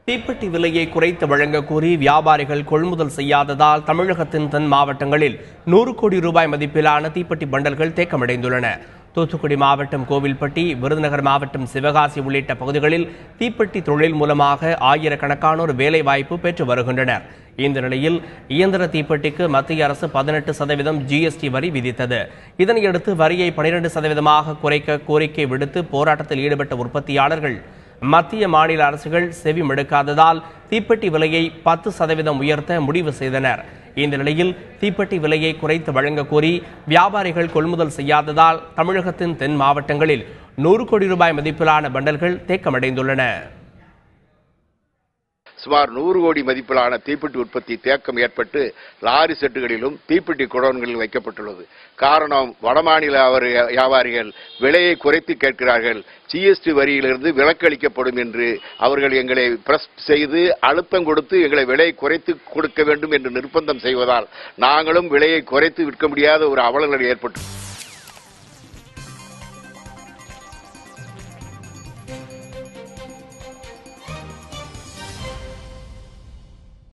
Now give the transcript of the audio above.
தீப்பெட்டி விலையை குறைத்து வழங்க கோரி வியாபாரிகள் கொள்முதல் செய்யாததால் தமிழகத்தின் தென் மாவட்டங்களில் 100 கோடி ரூபாய் மதிப்பிலான தீப்பெட்டி பண்டல்கள் தேக்கமடைந்துள்ளன. தூத்துக்குடி மாவட்டம் கோவில்பட்டி, விருதுநகர் மாவட்டம் சிவகாசி உள்ளிட்ட பகுதிகளில் தீப்பெட்டி தொழில் மூலமாக ஆயிரக்கணக்கானோர் வேலைவாய்ப்பு பெற்று வருகின்றனர். இந்த நிலையில் இயந்திர தீப்பெட்டிக்கு மத்திய அரசு 18% GST வரி விதித்தது. இதனையடுத்து வரியை 12% குறைக்க கோரிக்கை விடுத்து போராட்டத்தில் ஈடுபட்ட உற்பத்தியாளர்கள் மத்திய மாநில அரசுகள் செவி மடுக்காததால் தீப்பெட்டி விலையை 10% உயர்த்த முடிவு செய்தனர். இந்த நிலையில் தீப்பெட்டி விலையை குறைத்து வழங்க கோரி வியாபாரிகள் கொள்முதல் செய்யாததால் தமிழகத்தின் தென் மாவட்டங்களில் 100 கோடி ரூபாய் மதிப்பிலான பண்டல்கள் தேக்கமடைந்துள்ளன. சுமார் 100 கோடி மதிப்பிலான தீப்பெட்டி உற்பத்தி தேக்கம் ஏற்பட்டு லாரி செட்டுகளிலும் தீப்பெட்டி குடோன்களில் வைக்கப்பட்டுள்ளது. காரணம், வடமாநில வியாபாரிகள் விலையை குறைத்து கேட்கிறார்கள். GST வரியிலிருந்து விலக்கு அளிக்கப்படும் என்று அவர்கள் எங்களை பிரஸ் செய்து அழுத்தம் கொடுத்து எங்களை விலையை குறைத்து கொடுக்க வேண்டும் என்று நிர்பந்தம் செய்வதால் நாங்களும் விலையை குறைத்து விற்க முடியாத ஒரு அவலநிலை ஏற்பட்டது.